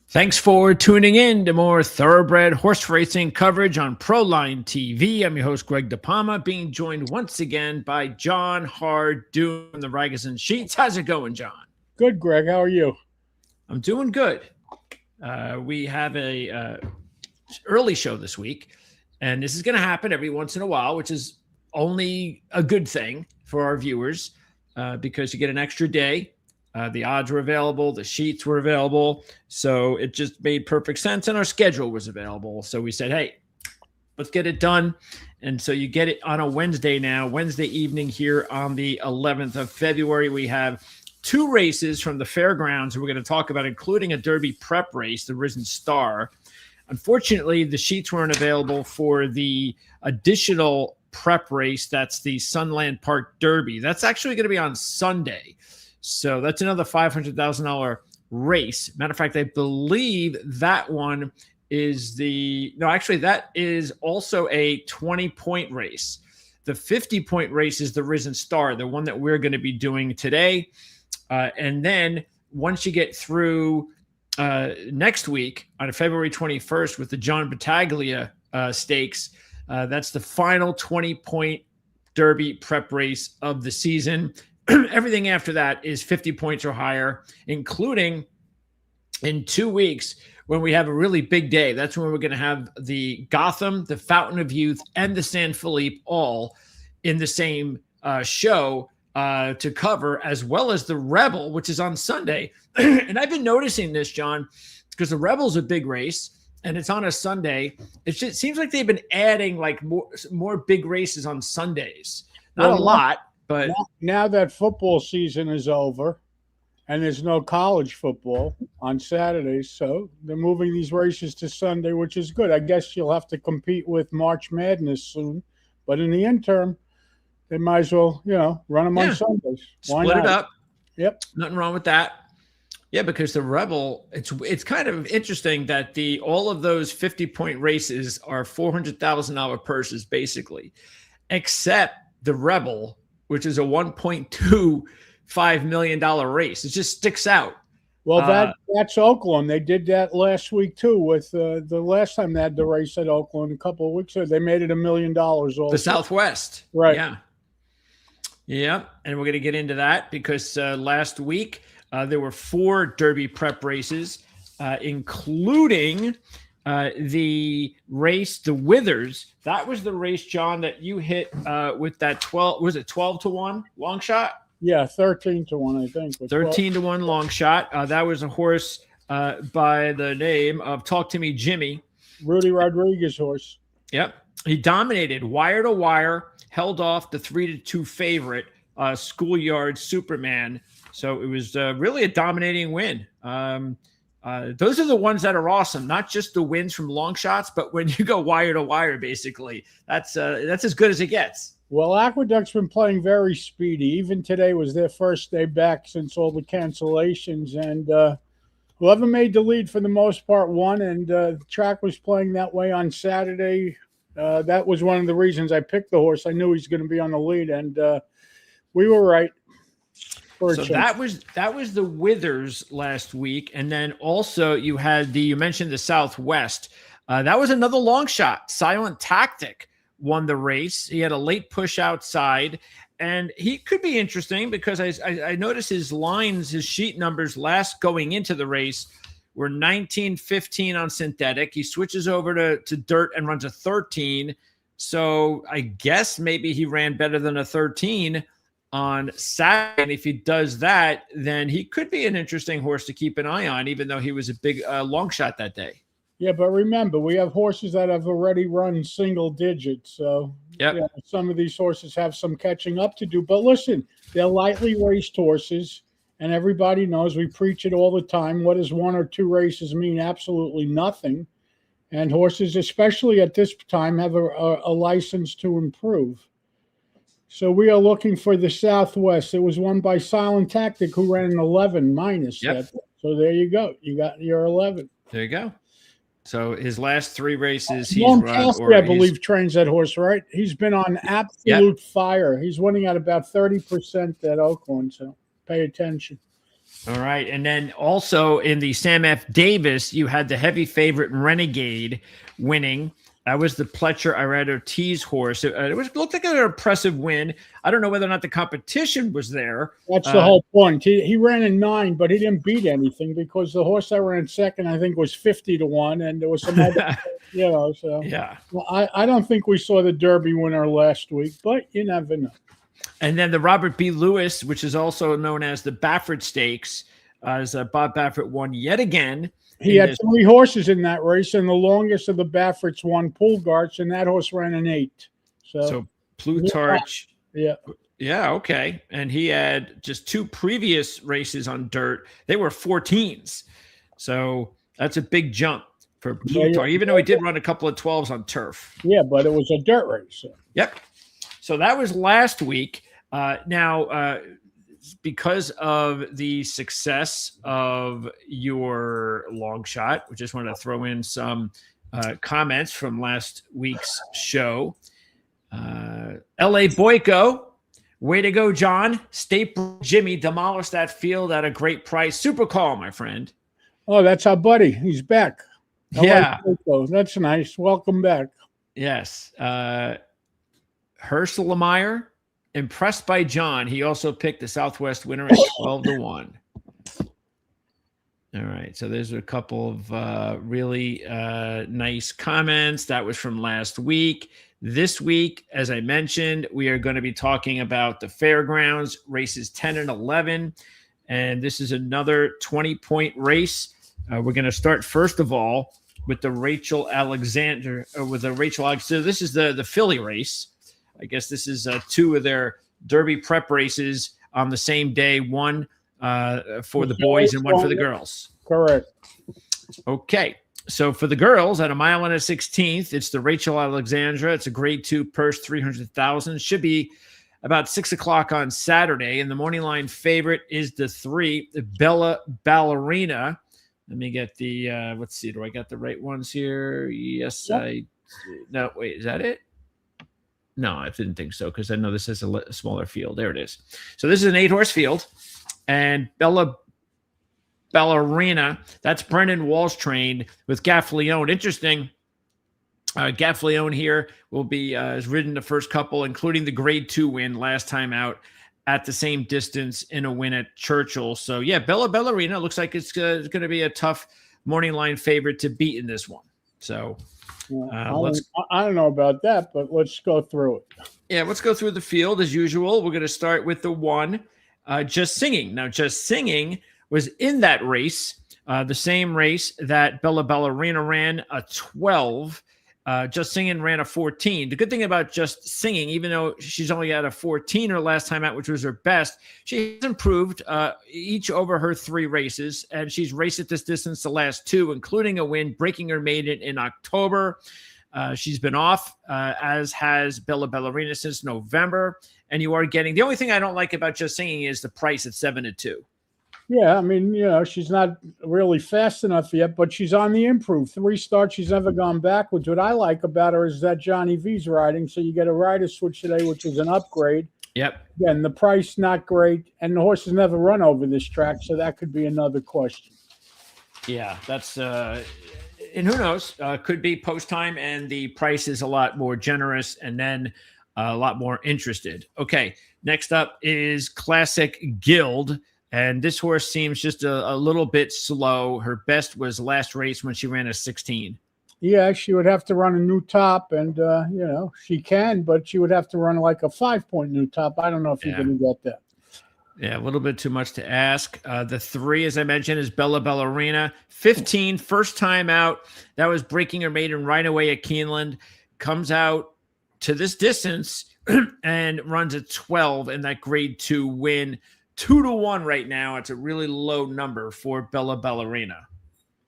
Thanks for tuning in to more Thoroughbred horse racing coverage on Proline TV. I'm your host, Greg DePalma, being joined once again by Jon Hardoon from the Ragozin Sheets. How's it going, John? Good, Greg. How are you? I'm doing good. We have a early show this week, and this is going to happen every once in a while, which is only a good thing for our viewers because you get an extra day. The odds were available. The sheets were available. So it just made perfect sense. And our schedule was available. So we said, hey, let's get it done. And so you get it on a Wednesday now, Wednesday evening here on the 11th of February. We have two races from the fairgrounds we're going to talk about, including a Derby prep race, the Risen Star. Unfortunately, the sheets weren't available for the additional prep race. That's the Sunland Park Derby. That's actually going to be on Sunday. So that's another $500,000 race. Matter of fact, I believe that one is that is also a 20-point race. The 50-point race is the Risen Star, the one that we're going to be doing today. And then once you get through next week on February 21st with the John Battaglia Stakes, that's the final 20-point Derby prep race of the season. Everything after that is 50 points or higher, including in 2 weeks when we have a really big day. That's when we're going to have the Gotham, the Fountain of Youth, and the San Felipe all in the same show to cover, as well as the Rebel, which is on Sunday. And I've been noticing this, John, because the Rebel's a big race and it's on a Sunday. It just seems like they've been adding like more big races on Sundays. Not a lot. But now that football season is over and there's no college football on Saturdays, so they're moving these races to Sunday, which is good. I guess you'll have to compete with March Madness soon. But in the interim, they might as well, run them on Sundays. Why split not? It up. Yep. Nothing wrong with that. Yeah, because the Rebel, it's kind of interesting that all of those 50-point races are $400,000 purses, basically, except the Rebel, which is a $1.25 million race. It just sticks out. Well, that's Oakland. They did that last week, too, with the last time they had the race at Oakland a couple of weeks ago. They made it $1 million. Also. The Southwest. Right. Yeah. Yeah, and we're going to get into that because last week there were 4 Derby prep races, including the race, the Withers. That was the race, John, that you hit with that 12. Was it 12-1 long shot? Yeah, 13-1, I think. 13-1 long shot. That was a horse by the name of Talk to Me Jimmy. Rudy Rodriguez horse. Yep. He dominated wire to wire, held off the 3-2 favorite, Schoolyard Superman. So it was really a dominating win. Those are the ones that are awesome, not just the wins from long shots, but when you go wire to wire, basically, that's as good as it gets. Well, Aqueduct's been playing very speedy. Even today was their first day back since all the cancellations. And whoever made the lead for the most part won. And the track was playing that way on Saturday. That was one of the reasons I picked the horse. I knew he's going to be on the lead, and we were right. So that was the Withers last week, and then also you mentioned the Southwest. That was another long shot. Silent Tactic won the race. He had a late push outside, and he could be interesting because I noticed his lines, his sheet numbers last going into the race were 19-15 on synthetic. He switches over to dirt and runs a 13. So I guess maybe he ran better than a 13 on Saturday. And if he does that, then he could be an interesting horse to keep an eye on, even though he was a big long shot that day. Yeah, but remember, we have horses that have already run single digits. So some of these horses have some catching up to do. But listen, they're lightly raced horses, and everybody knows we preach it all the time. What does 1 or 2 races mean? Absolutely nothing. And horses, especially at this time, have a license to improve. So we are looking for the Southwest. It was won by Silent Tactic, who ran an 11 minus that. So there you go. You got your 11. There you go. So his last 3 races, he's run. I believe trains that horse, right? He's been on absolute fire. He's winning at about 30% at Oakland. So pay attention. All right. And then also in the Sam F. Davis, you had the heavy favorite Renegade winning. That was the Pletcher Irado Tees horse. Looked like an impressive win. I don't know whether or not the competition was there. That's the whole point. He ran in 9, but he didn't beat anything because the horse that ran second, I think, was 50-1, and there was some other, So yeah. Well, I don't think we saw the Derby winner last week, but you never know. And then the Robert B. Lewis, which is also known as the Baffert Stakes, as Bob Baffert won yet again. He had 3 horses in that race, and the longest of the Bafferts won Poolgarts, and that horse ran an 8. So Plutarch. Yeah. Yeah, okay. And he had just 2 previous races on dirt. They were 14s. So that's a big jump for Plutarch, even though he did run a couple of 12s on turf. Yeah, but it was a dirt race. So. Yep. So that was last week. Now, because of the success of your long shot, we just want to throw in some comments from last week's show. L.A. Boyko, way to go, John. State Jimmy demolished that field at a great price. Super call, my friend. Oh, that's our buddy. He's back. Yeah. That's nice. Welcome back. Yes. Herschelmeyer, impressed by John. He also picked the Southwest winner at 12-1. All right. So there's a couple of really nice comments. That was from last week. This week, as I mentioned, we are going to be talking about the fairgrounds, races 10 and 11. And this is another 20-point race. We're going to start, first of all, with the Rachel Alexandra. So this is the filly race. I guess this is 2 of their Derby prep races on the same day, one for the boys and one for the girls. Correct. Okay. So for the girls at 1 1/16, it's the Rachel Alexandra. It's a grade 2 purse, 300,000. Should be about 6 o'clock on Saturday. And the morning line favorite is the 3, Bella Ballerina. Let me get the, let's see, do I got the right ones here? Yes, yep. No, wait, is that it? No, I didn't think so because I know this is a smaller field. There it is. So this is an 8-horse field, and Bella Ballerina, that's Brendan Walsh trained with Gaffleone. Interesting. Gaffleone here will be has ridden the first couple, including the grade 2 win last time out at the same distance in a win at Churchill. So yeah, Bella Ballerina looks like it's going to be a tough morning line favorite to beat in this one. So. I don't know about that, but let's go through it. Yeah, let's go through the field as usual. We're going to start with the 1, Just Singing. Now, Just Singing was in that race, the same race that Bella Ballerina ran, a 12. Just Singing ran a 14. The good thing about Just Singing, even though she's only at a 14 her last time out, which was her best, she has improved each over her 3 races, and she's raced at this distance the last 2, including a win, breaking her maiden in October. She's been off, as has Bella Ballerina since November, and you are getting – the only thing I don't like about Just Singing is the price at 7-2. Yeah, I mean, she's not really fast enough yet, but she's on the improve. 3 starts, she's never gone backwards. What I like about her is that Johnny V's riding, so you get a rider switch today, which is an upgrade. Yep. Again, the price not great, and the horse has never run over this track, so that could be another question. Yeah, that's and who knows? Could be post time, and the price is a lot more generous, and then a lot more interested. Okay, next up is Classic Guild. And this horse seems just a little bit slow. Her best was last race when she ran a 16. Yeah, she would have to run a new top, and, she can, but she would have to run like a 5-point new top. I don't know if you're going to get that. Yeah, a little bit too much to ask. The 3, as I mentioned, is Bella Ballerina. 15, first time out. That was breaking her maiden right away at Keeneland. Comes out to this distance and runs a 12 in that grade 2 win. 2-1 right now. It's a really low number for Bella Ballerina.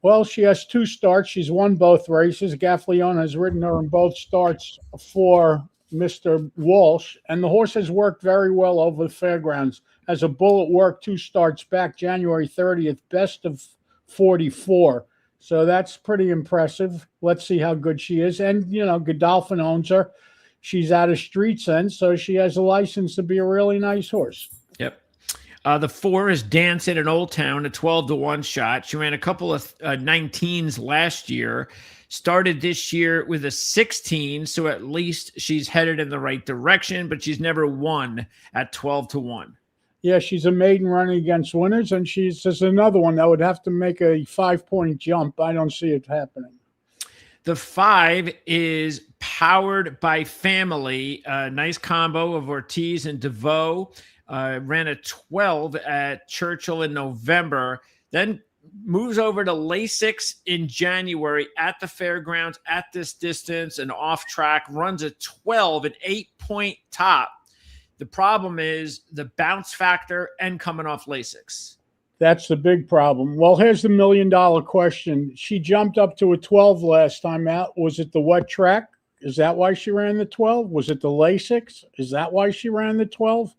Well, she has 2 starts. She's won both races. Gaffleone has ridden her in both starts for Mr. Walsh, and the horse has worked very well over the fairgrounds. As a bull at work 2 starts back, January 30th, best of 44. So that's pretty impressive. Let's see how good she is. And, Godolphin owns her. She's out of Street Sense, so she has a license to be a really nice horse. Yep. The 4 is Dancing in Old Town, a 12-1 shot. She ran a couple of 19s last year. Started this year with a 16, so at least she's headed in the right direction, but she's never won at 12-1. Yeah, she's a maiden running against winners, and she's just another one that would have to make a 5-point jump. I don't see it happening. The 5 is Powered by Family, a nice combo of Ortiz and DeVoe. Ran a 12 at Churchill in November, then moves over to Lasix in January at the fairgrounds at this distance and off track, runs a 12, an 8-point top. The problem is the bounce factor and coming off Lasix. That's the big problem. Well, here's the $1 million question. She jumped up to a 12 last time out. Was it the wet track? Is that why she ran the 12? Was it the Lasix? Is that why she ran the 12?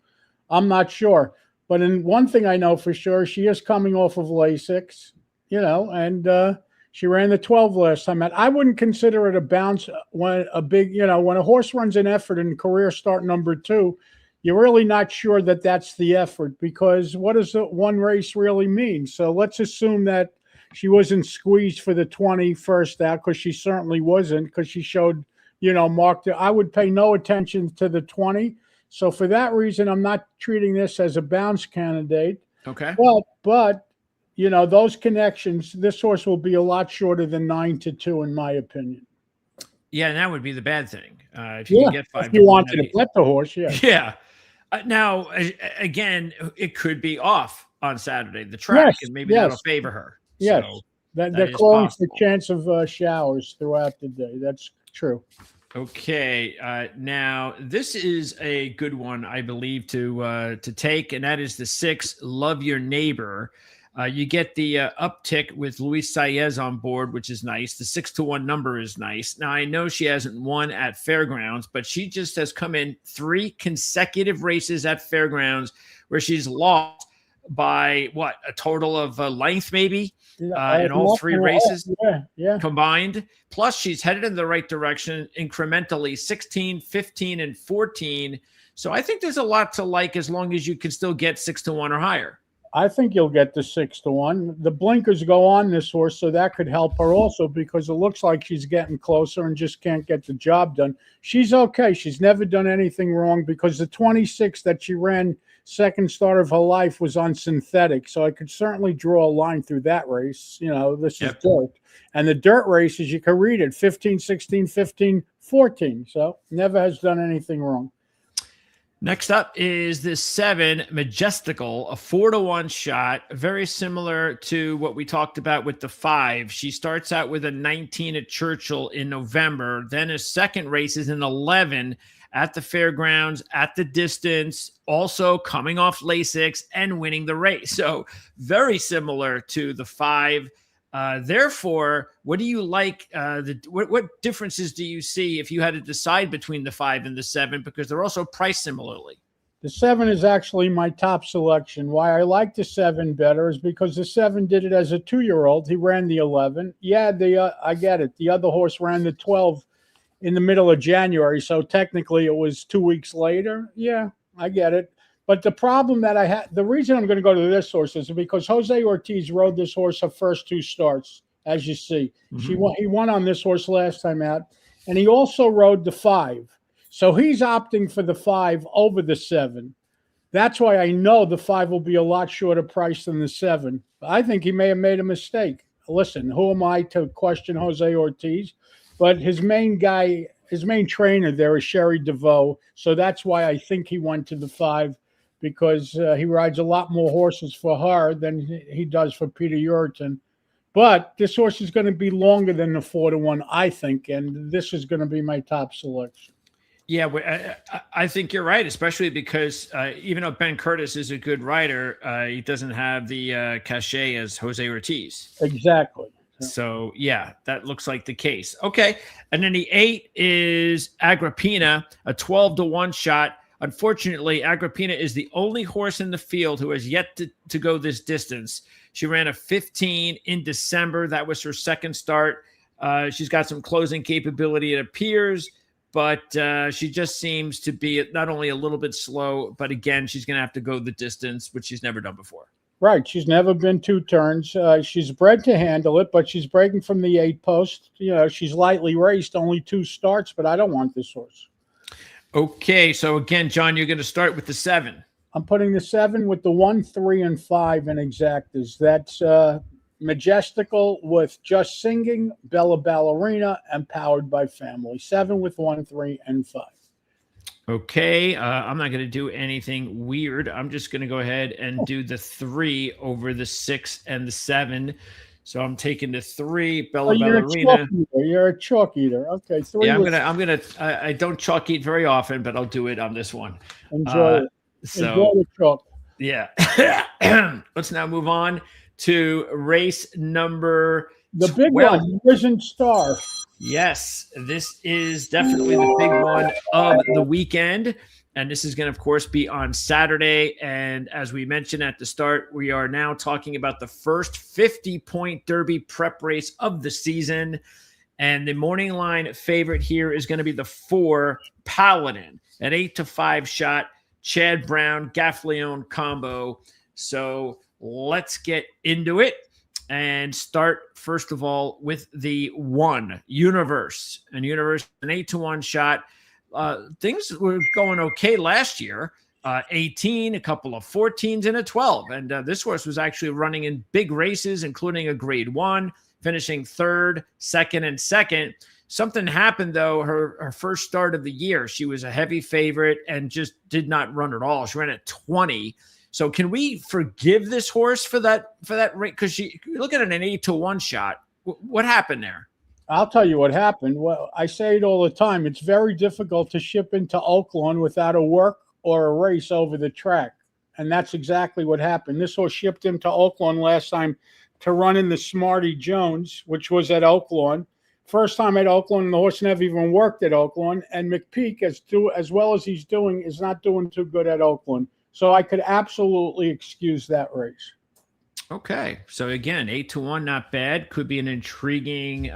I'm not sure. But in one thing I know for sure, she is coming off of Lasix, and she ran the 12 last time out. I wouldn't consider it a bounce when when a horse runs an effort in career start number 2, you're really not sure that that's the effort, because what does the one race really mean? So let's assume that she wasn't squeezed for the 20 first out, because she certainly wasn't, because she showed, marked. I would pay no attention to the 20. So for that reason, I'm not treating this as a bounce candidate. Okay. But those connections, this horse will be a lot shorter than 9-2, in my opinion. Yeah, and that would be the bad thing. If you can get 5 if you wanted to bet the horse, yeah. Yeah. Now, again, it could be off on Saturday, the track, and maybe that'll favor her. Yes, so they're calling for the chance of showers throughout the day. That's true. Okay, now this is a good one, I believe, to take, and that is the 6, Love Your Neighbor. You get the uptick with Luis Saez on board, which is nice. The 6-1 number is nice. Now, I know she hasn't won at fairgrounds, but she just has come in 3 consecutive races at fairgrounds where she's lost by a total of length, maybe, in all 3 races combined. Plus, she's headed in the right direction incrementally, 16, 15, and 14. So I think there's a lot to like as long as you can still get 6-1 or higher. I think you'll get the 6-1. The blinkers go on this horse, so that could help her also, because it looks like she's getting closer and just can't get the job done. She's okay. She's never done anything wrong, because the 26 that she ran second start of her life was on synthetic. So I could certainly draw a line through that race. This is dirt. And the dirt races, you can read it, 15, 16, 15, 14. So never has done anything wrong. Next up is the 7, Majestical, a 4-1 shot, very similar to what we talked about with the 5. She starts out with a 19 at Churchill in November. Then her second race is an 11 at the fairgrounds, at the distance, also coming off Lasix and winning the race. So very similar to the 5. Therefore, what do you like? What differences do you see if you had to decide between the 5 and the 7? Because they're also priced similarly. The 7 is actually my top selection. Why I like the 7 better is because the 7 did it as a 2-year-old. He ran the 11. Yeah, I get it. The other horse ran the 12 in the middle of January, so technically it was 2 weeks later. Yeah, I get it. But the problem that I had, the reason I'm going to go to this horse is because Jose Ortiz rode this horse her first 2 starts, as you see. Mm-hmm. He won on this horse last time out, and he also rode the 5. So he's opting for the 5 over the 7. That's why I know the 5 will be a lot shorter price than the 7. I think he may have made a mistake. Listen, who am I to question Jose Ortiz? But his main trainer there is Sherry DeVoe. So that's why I think he went to the 5. Because he rides a lot more horses for her than he does for Peter Uriton. But this horse is going to be longer than the 4-1, I think, and this is going to be my top selection. Yeah, I think you're right, especially because even though Ben Curtis is a good rider, he doesn't have the cachet as Jose Ortiz. Exactly. So, yeah, that looks like the case. Okay, and then the 8 is Agrippina, a 12-1 shot. Unfortunately, Agrippina is the only horse in the field who has yet to go this distance. She ran a 15 in December. That was her second start. She's got some closing capability, it appears. but she just seems to be not only a little bit slow, but again, she's going to have to go the distance, which she's never done before. Right. She's never been 2 turns. She's bred to handle it, but she's breaking from the 8 post. She's lightly raced, only 2 starts, but I don't want this horse. Okay. So again, John, you're going to start with the 7. I'm putting the 7 with the 1, 3, and 5 in exactas. That's Majestical with Just Singing, Bella Ballerina, and Powered by Family. 7 with 1, 3, and 5. Okay, I'm not going to do anything weird. I'm just going to go ahead and do the 3 over the 6 and the 7. So I'm taking the 3, Bella Ballerina. You're a chalk eater. Okay, 3. Yeah, I don't chalk eat very often, but I'll do it on this one. Enjoy it. So, enjoy the chalk. Yeah. Let's now move on to race number the 12. big one, Risen Star. Yes, this is definitely the big one of the weekend. And this is going to, of course, be on Saturday. And as we mentioned at the start, we are now talking about the first 50-point Derby prep race of the season. And the morning line favorite here is going to be the 4, Paladin, an 8-5 shot, Chad Brown, Gaffleone combo. So let's get into it. And start, first of all, with the 1, Universe. And Universe, an 8-1 shot. Things were going okay last year. 18, a couple of 14s, and a 12. And this horse was actually running in big races, including a grade 1, finishing 3rd, 2nd, and 2nd. Something happened, though, her first start of the year. She was a heavy favorite and just did not run at all. She ran at 20. So can we forgive this horse for that rate? Because you're looking at an 8-1 shot. What happened there? I'll tell you what happened. Well, I say it all the time. It's very difficult to ship into Oakland without a work or a race over the track. And that's exactly what happened. This horse shipped into Oakland last time to run in the Smarty Jones, which was at Oakland. First time at Oakland, and the horse never even worked at Oakland. And McPeak, as well as he's doing, is not doing too good at Oakland. So I could absolutely excuse that race. Okay. So again, 8-1, not bad. Could be an intriguing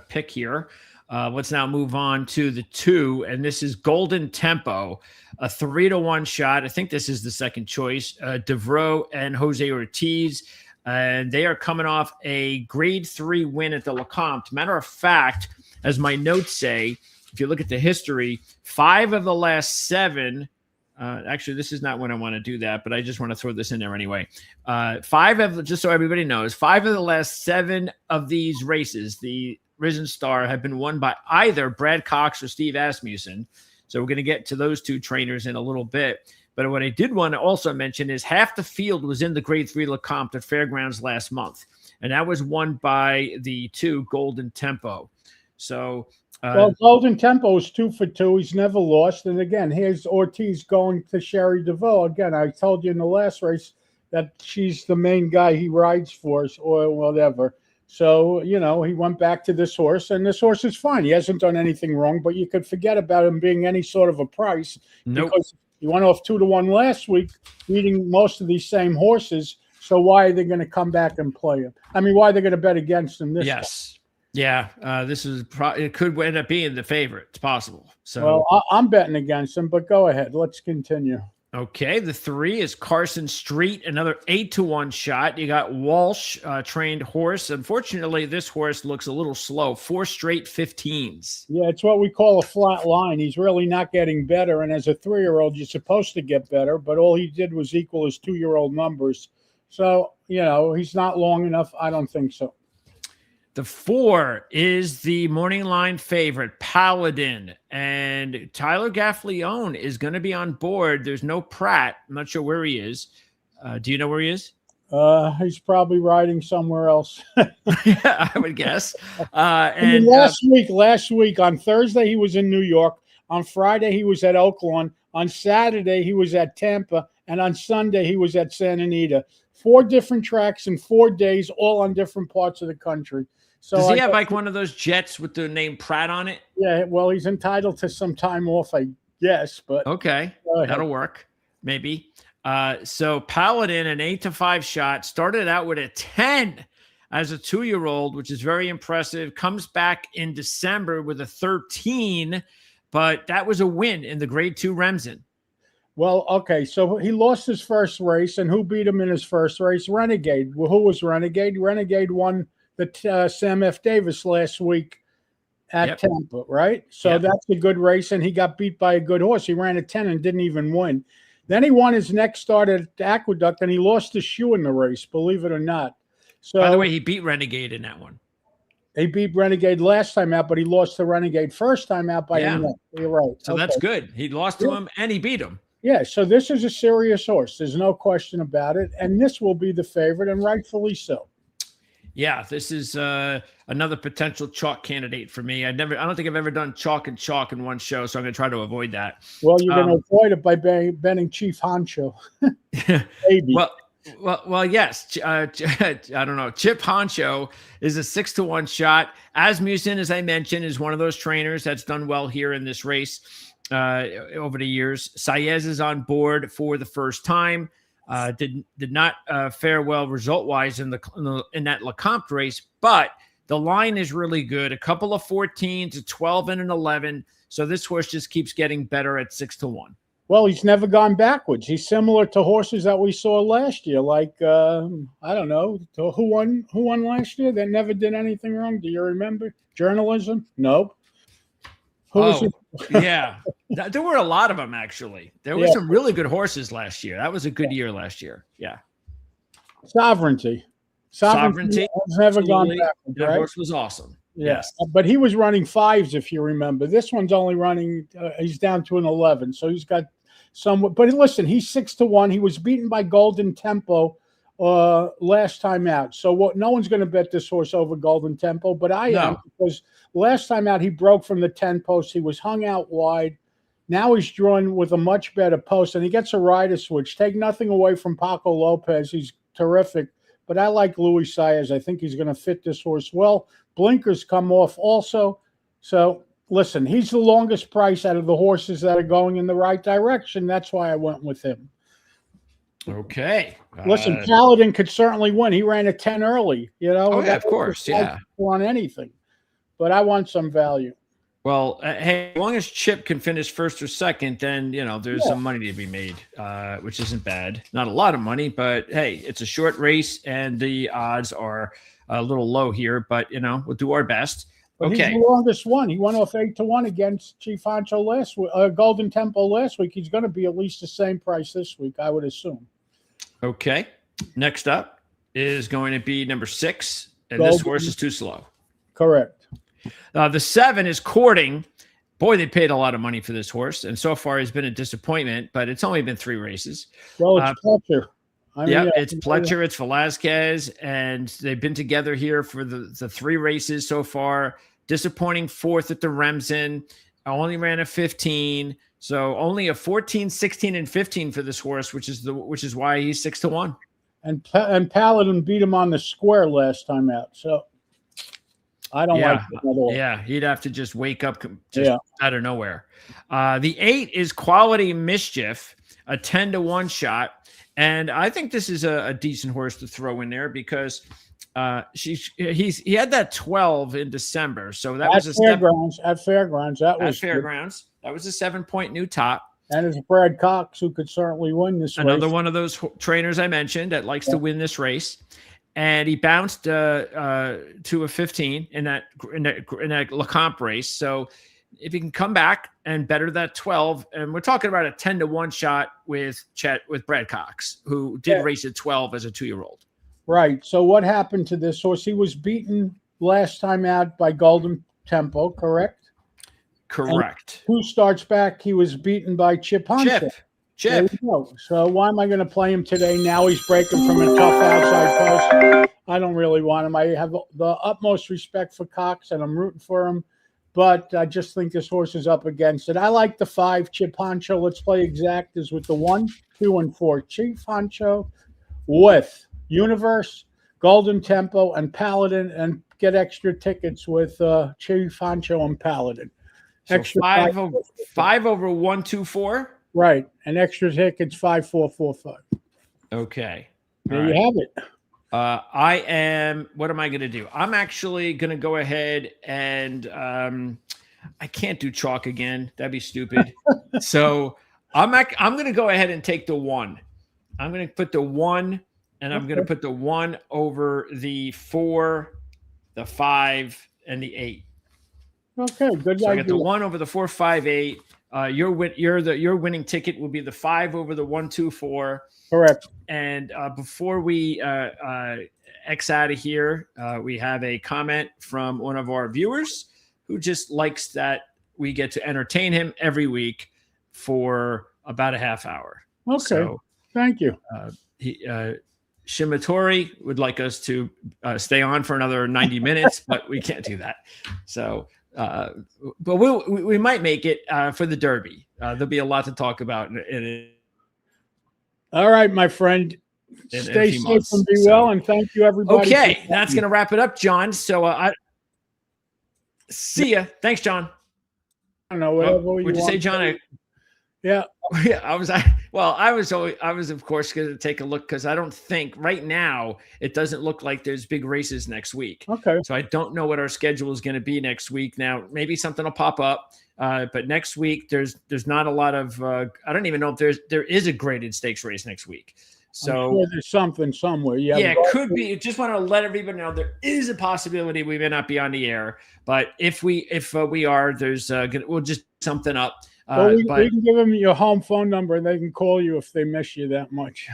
pick here. Let's now move on to the 2, and this is Golden Tempo, a 3-1 shot. I think this is the second choice. Devereaux and Jose Ortiz, and they are coming off a grade 3 win at the Lecomte. Matter of fact, as my notes say, if you look at the history, 5 of the last 7. Actually, this is not when I want to do that, but I just want to throw this in there anyway. Just so everybody knows, 5 of the last 7 of these races, the Risen Star, have been won by either Brad Cox or Steve Asmussen. So we're going to get to those 2 trainers in a little bit. But what I did want to also mention is half the field was in the grade 3 Lecomte at Fairgrounds last month. And that was won by the 2, Golden Tempo. So well, Golden Tempo is 2 for 2. He's never lost. And again, here's Ortiz going to Sherry DeVoe. Again, I told you in the last race that she's the main guy he rides for or whatever. So, he went back to this horse, and this horse is fine. He hasn't done anything wrong, but you could forget about him being any sort of a price. Nope. Because he went off 2-1 last week, beating most of these same horses. So why are they going to come back and play him? I mean, why are they going to bet against him this time? Yeah, this is it could end up being the favorite. It's possible. So, well, I'm betting against him, but go ahead. Let's continue. Okay, the 3 is Carson Street, another 8-1 shot. You got Walsh, trained horse. Unfortunately, this horse looks a little slow. 4 straight 15s. Yeah, it's what we call a flat line. He's really not getting better, and as a 3-year-old, you're supposed to get better, but all he did was equal his 2-year-old numbers. So, he's not long enough. I don't think so. The 4 is the morning line favorite, Paladin, and Tyler Gaffleone is going to be on board. There's no Pratt. I'm not sure where he is. Do you know where he is? He's probably riding somewhere else. Yeah, I would guess. Last week on Thursday, he was in New York. On Friday, he was at Oakland. On Saturday, he was at Tampa. And on Sunday, he was at Santa Anita. 4 different tracks in 4 days, all on different parts of the country. So does he have like one of those jets with the name Pratt on it? Yeah, well, he's entitled to some time off, I guess. But okay, that'll work, maybe. So Paladin, an 8-5 shot, started out with a 10 as a 2-year-old, which is very impressive. Comes back in December with a 13, but that was a win in the Grade 2 Remsen. Well, okay, so he lost his first race, and who beat him in his first race? Renegade. Well, who was Renegade? Renegade won the Sam F. Davis last week at Tampa, right? So that's a good race, and he got beat by a good horse. He ran a 10 and didn't even win. Then he won his next start at Aqueduct, and he lost his shoe in the race, believe it or not. So, by the way, he beat Renegade in that one. He beat Renegade last time out, but he lost to Renegade first time out by a neck. You're right. So that's good. He lost to him, and he beat him. Yeah, so this is a serious horse. There's no question about it, and this will be the favorite, and rightfully so. Yeah, this is another potential chalk candidate for me. I don't think I've ever done chalk in one show, so I'm going to try to avoid that. Well, you're going to avoid it by betting Chief Honcho. Maybe. Well, yes. I don't know. Chip Honcho is a 6-1 shot. Asmussen, as I mentioned, is one of those trainers that's done well here in this race over the years. Saez is on board for the first time. Did not fare well result-wise in that Lecomte race, but the line is really good. A couple of 14s, a 12 and an 11. So this horse just keeps getting better at 6-1. Well, he's never gone backwards. He's similar to horses that we saw last year. Like I don't know who won last year that never did anything wrong. Do you remember? Journalism? Nope. Who was it? Yeah. There were a lot of them, actually. There were some really good horses last year. That was a good year last year. Yeah. Sovereignty has never gone backwards. That horse was awesome. Yes. But he was running 5s, if you remember. This one's only running, he's down to an 11. So he's got some, but listen, he's 6-1. He was beaten by Golden Tempo last time out. So no one's going to bet this horse over Golden Tempo, but I am, because last time out he broke from the 10 post. He was hung out wide. Now he's drawn with a much better post, and he gets a rider switch. Take nothing away from Paco Lopez. He's terrific, but I like Luis Saez. I think he's going to fit this horse well. Blinkers come off also. So listen, he's the longest price out of the horses that are going in the right direction. That's why I went with him. Okay. Listen, Paladin could certainly win. He ran a 10 early, you know. Oh, yeah, of course. Yeah. On anything. But I want some value. Well, hey, as long as Chip can finish first or second, then, there's some money to be made, which isn't bad. Not a lot of money, but hey, it's a short race and the odds are a little low here, but, we'll do our best. But he's the longest one. He went off 8-1 against Chief Honcho last week, Golden Tempo last week. He's going to be at least the same price this week, I would assume. Okay. Next up is going to be number 6, and this horse is too slow. Correct. The 7 is Courting. Boy, they paid a lot of money for this horse, and so far he's been a disappointment, but it's only been 3 races. Well, it's Pletcher. It's Pletcher, it's Velazquez, and they've been together here for the 3 races so far. Disappointing 4th at the Remsen. Only ran a 15, so only a 14, 16, and 15 for this horse, which is why he's 6-1. And Paladin beat him on the square last time out, so I don't like it at all. Yeah, he'd have to just wake up out of nowhere. The 8 is Quality Mischief, a 10-1 shot. And I think this is a decent horse to throw in there because he had that 12 in December. So that was at Fairgrounds. That was Fairgrounds. That was a 7-point new top. And it's Brad Cox, who could certainly win this race. Another one of those trainers I mentioned that likes to win this race. And he bounced to a 15 in that Lecomte race. So if he can come back and better that 12, and we're talking about a 10-1 shot with Brad Cox, who did race at 12 as a 2-year-old. Right. So what happened to this horse? He was beaten last time out by Golden Tempo, correct? Correct. And 2 starts back, he was beaten by Chip Honcho. Chip. So why am I going to play him today? Now he's breaking from a tough outside post. I don't really want him. I have the utmost respect for Cox, and I'm rooting for him. But I just think this horse is up against it. I like the 5, Chip Honcho. Let's play exact is with the 1, 2, and 4. Chief Honcho with Universe, Golden Tempo, and Paladin, and get extra tickets with Chief Honcho and Paladin. So extra 5 over 1, 2, 4? Right. And extra tickets 5, 4, 4, 5. Okay. There you have it. What am I going to do? I'm actually going to go ahead and I can't do chalk again. That'd be stupid. So I'm going to go ahead and take the 1. I'm going to put the 1, and I'm going to put the 1 over the 4, the 5, and the 8. Okay, good. So I got the 1 over the 4, 5, 8. Your winning ticket will be the 5 over the 1, 2, 4. Correct. And before we X out of here, we have a comment from one of our viewers who just likes that we get to entertain him every week for about a half hour. Okay. So, thank you. Shimatori would like us to stay on for another 90 minutes, but we can't do that. So, but we might make it for the Derby. There'll be a lot to talk about. All right, my friend. Stay safe and be well, and thank you, everybody. Okay, that's going to wrap it up, John. So I see ya. Thanks, John. I don't know, whatever would you say, John? Yeah. Yeah, I was of course going to take a look, because I don't think right now it doesn't look like there's big races next week. Okay. So I don't know what our schedule is going to be next week. Now, maybe something will pop up. But next week there's not a lot of I don't even know if there is a graded stakes race next week. So I'm sure there's something somewhere. Yeah, it could be. Just want to let everybody know there is a possibility we may not be on the air, but if we are, there's we'll just something up. Well, we can give them your home phone number, and they can call you if they miss you that much.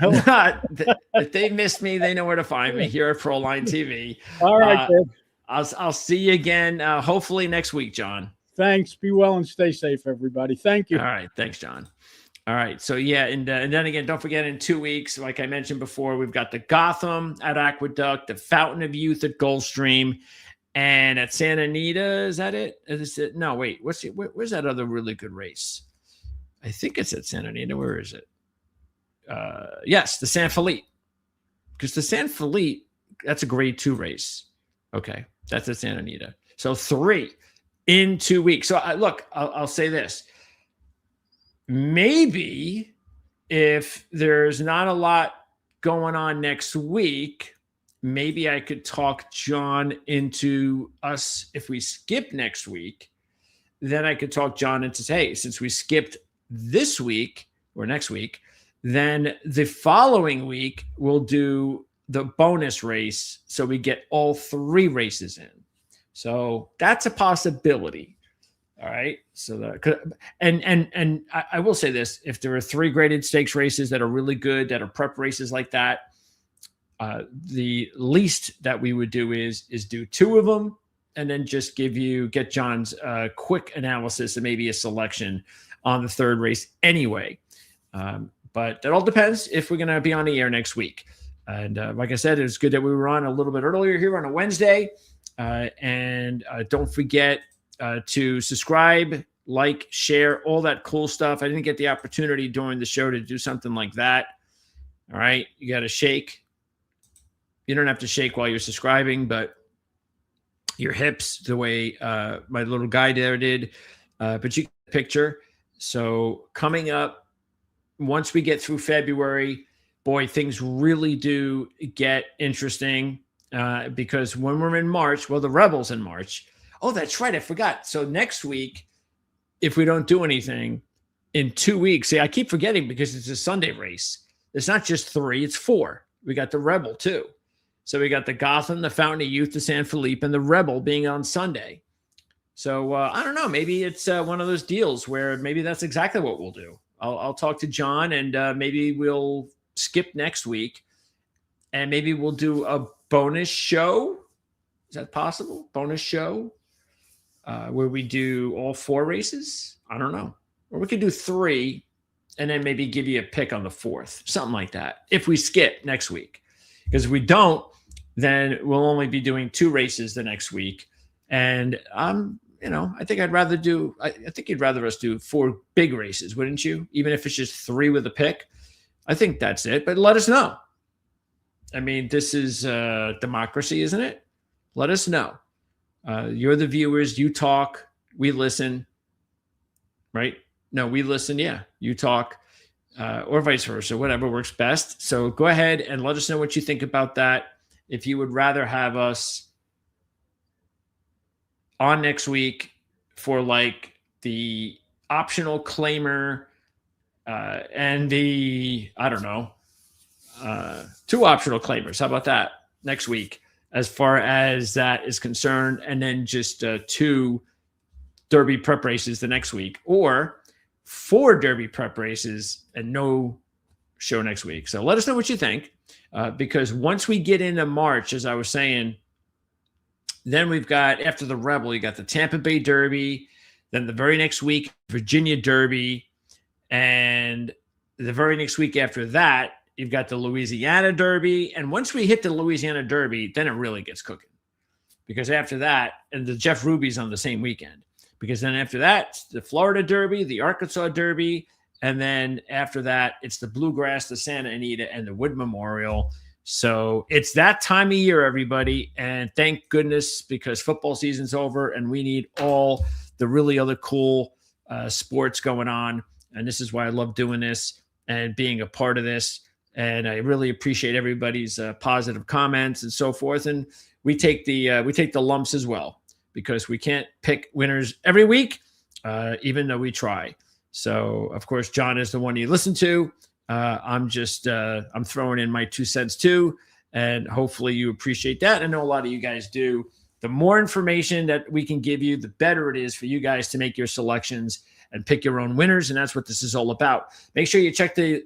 If they miss me, they know where to find me here at Proline TV. All right, I'll see you again. Hopefully next week, John. Thanks. Be well and stay safe, everybody. Thank you. All right. Thanks, John. All right. So, yeah. And then again, don't forget, in 2 weeks, like I mentioned before, we've got the Gotham at Aqueduct, the Fountain of Youth at Gulfstream, and at Santa Anita. Is that it? Is it? No, wait. Where's that other really good race? I think it's at Santa Anita. Where is it? Yes, the San Felipe. Because the San Felipe, that's a grade 2 race. Okay. That's at Santa Anita. So 3 in 2 weeks. So I'll say this. Maybe if there's not a lot going on next week, maybe I could talk John into us. If we skip next week, then I could talk John into, hey, since we skipped this week or next week, then the following week we'll do the bonus race, so we get all 3 races in. So that's a possibility. All right. So I will say this: if there are 3 graded stakes races that are really good, that are prep races like that, the least that we would do is do 2 of them, and then just get John's quick analysis and maybe a selection on the 3rd race anyway. But that all depends if we're going to be on the air next week. And like I said, it's good that we were on a little bit earlier here on a Wednesday. And don't forget to subscribe, like, share, all that cool stuff. I didn't get the opportunity during the show to do something like that. All right. You got to shake. You don't have to shake while you're subscribing, but your hips, the way my little guy there did. But you get the picture. So coming up, once we get through February, boy, things really do get interesting. Because when we're in March, well, the Rebel's in March. Oh, that's right. I forgot. So next week, if we don't do anything in 2 weeks, see, I keep forgetting because it's a Sunday race. It's not just 3, it's 4. We got the Rebel too. So we got the Gotham, the Fountain of Youth, the San Felipe, and the Rebel being on Sunday. So I don't know. Maybe it's one of those deals where maybe that's exactly what we'll do. I'll talk to John, and maybe we'll skip next week, and maybe we'll do a bonus show. Is that possible? Bonus show where we do all 4 races? I don't know. Or we could do 3 and then maybe give you a pick on the 4th, something like that, if we skip next week. Because if we don't, then we'll only be doing 2 races the next week. And I think I'd rather do, I think you'd rather us do 4 big races, wouldn't you? Even if it's just 3 with a pick. I think that's it. But let us know. I mean, this is democracy, isn't it? Let us know. You're the viewers. You talk. We listen. Right? No, we listen. Yeah. You talk. Or vice versa. Whatever works best. So go ahead and let us know what you think about that. If you would rather have us on next week for like the optional claimer and the, I don't know, 2 optional claimers. How about that next week, as far as that is concerned? And then just 2 Derby prep races the next week, or 4 Derby prep races and no show next week. So let us know what you think, because once we get into March, as I was saying, then we've got, after the Rebel, you got the Tampa Bay Derby, then the very next week, Virginia Derby, and the very next week after that, you've got the Louisiana Derby. And once we hit the Louisiana Derby, then it really gets cooking, because after that, and the Jeff Ruby's on the same weekend, because then after that, it's the Florida Derby, the Arkansas Derby, and then after that, it's the Bluegrass, the Santa Anita, and the Wood Memorial. So it's that time of year, everybody. And thank goodness, because football season's over and we need all the really other cool sports going on. And this is why I love doing this and being a part of this. And I really appreciate everybody's positive comments and so forth. And we take the lumps as well, because we can't pick winners every week, even though we try. So, of course, Jon is the one you listen to. I'm just I'm throwing in my 2 cents too, and hopefully you appreciate that. I know a lot of you guys do. The more information that we can give you, the better it is for you guys to make your selections and pick your own winners, and that's what this is all about. Make sure you check the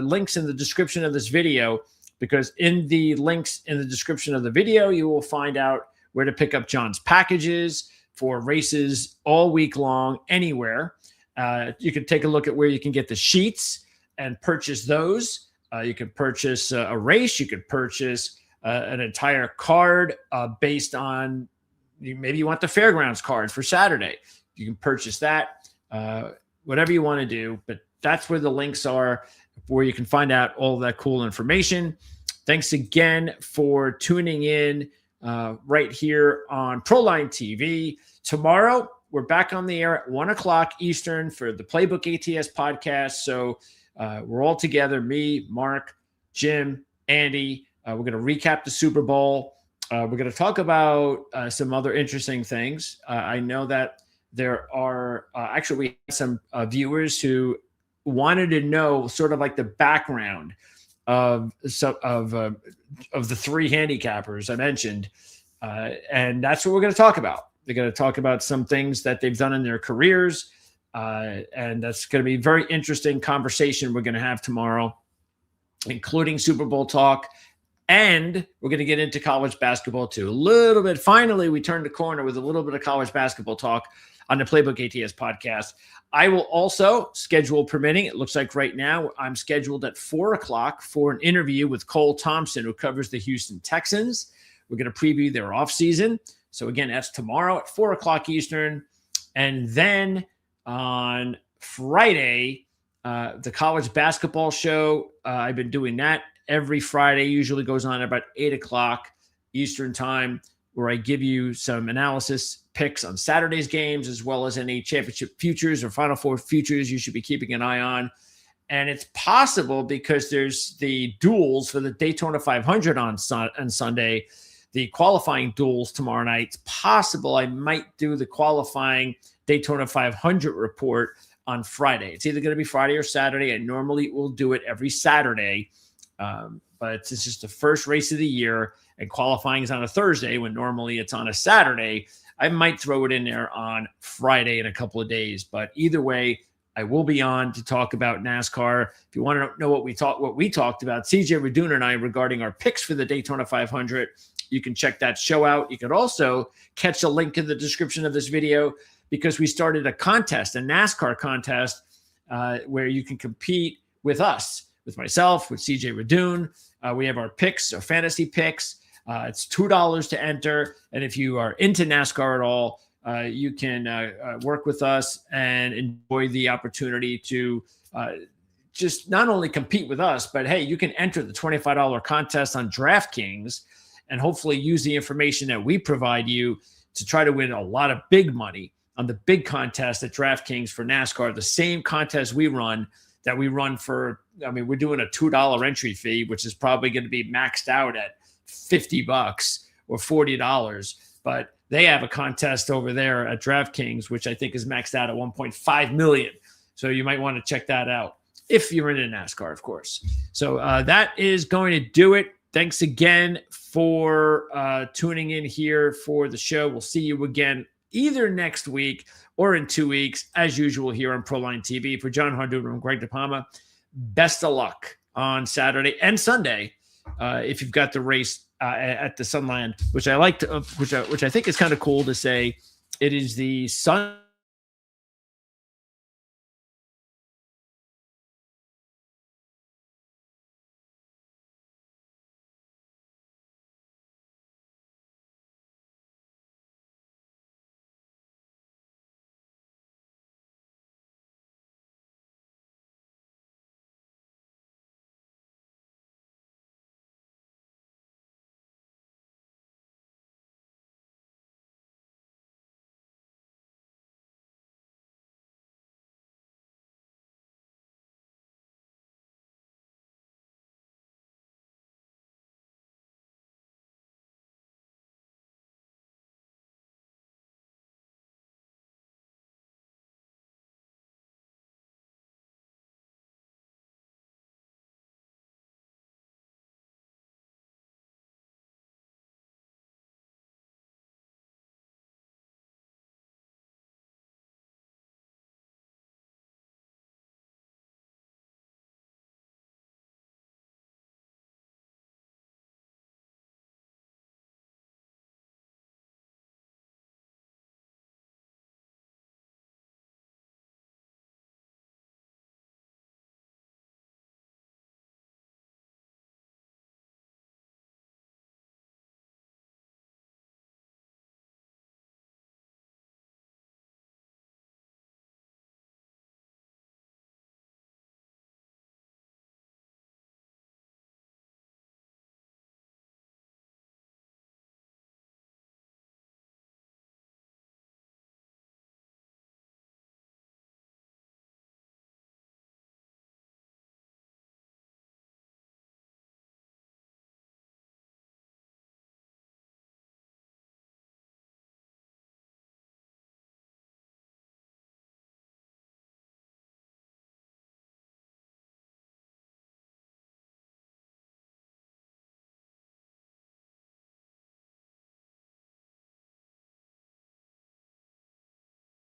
links in the description of this video, because in the links in the description of the video, you will find out where to pick up Jon's packages for races all week long, anywhere. You can take a look at where you can get the sheets and purchase those. You can purchase a race. You could purchase an entire card based on, maybe you want the fairgrounds card for Saturday. You can purchase that, whatever you want to do. But that's where the links are, where you can find out all of that cool information. Thanks again for tuning in right here on Proline TV. Tomorrow, we're back on the air at 1 o'clock Eastern for the Playbook ATS podcast. So we're all together, me, Mark, Jim, Andy. We're going to recap the Super Bowl. We're going to talk about some other interesting things. I know that there are actually, we had some viewers who wanted to know sort of like the background of the 3 handicappers I mentioned. And that's what we're going to talk about. They're going to talk about some things that they've done in their careers. And that's going to be a very interesting conversation we're going to have tomorrow, including Super Bowl talk. And we're going to get into college basketball too. A little bit. Finally, we turned the corner with a little bit of college basketball talk on the Playbook ATS podcast. I will also, schedule permitting, it looks like right now I'm scheduled at 4 o'clock for an interview with Cole Thompson, who covers the Houston Texans. We're going to preview their offseason. So again, that's tomorrow at 4 o'clock Eastern. And then on Friday, the college basketball show, I've been doing that every Friday, usually goes on at about 8 o'clock Eastern time, where I give you some analysis picks on Saturday's games, as well as any championship futures or Final Four futures you should be keeping an eye on. And it's possible, because there's the duels for the Daytona 500 on Sunday, the qualifying duels tomorrow night. It's possible I might do the qualifying Daytona 500 report on Friday. It's either going to be Friday or Saturday. I normally will do it every Saturday, but it's just the first race of the year, and qualifying is on a Thursday when normally it's on a Saturday. I might throw it in there on Friday in a couple of days, but either way, I will be on to talk about NASCAR. If you want to know what we talked about, CJ Radun and I, regarding our picks for the Daytona 500, you can check that show out. You can also catch a link in the description of this video, because we started a contest, a NASCAR contest, where you can compete with us, with myself, with CJ Radun. We have our picks, our fantasy picks. It's $2 to enter. And if you are into NASCAR at all, you can work with us and enjoy the opportunity to just not only compete with us, but hey, you can enter the $25 contest on DraftKings and hopefully use the information that we provide you to try to win a lot of big money on the big contest at DraftKings for NASCAR, the same contest we run for, we're doing a $2 entry fee, which is probably going to be maxed out at $50 or $40. but they have a contest over there at DraftKings, which I think is maxed out at 1.5 million. So you might want to check that out if you're into NASCAR, of course. So that is going to do it. Thanks again for tuning in here for the show. We'll see you again either next week or in 2 weeks, as usual, here on Proline TV. For Jon Hardoon and Greg DePalma, best of luck on Saturday and Sunday if you've got the race at the Sunland, which I like to, which I think is kind of cool to say. It is the Sun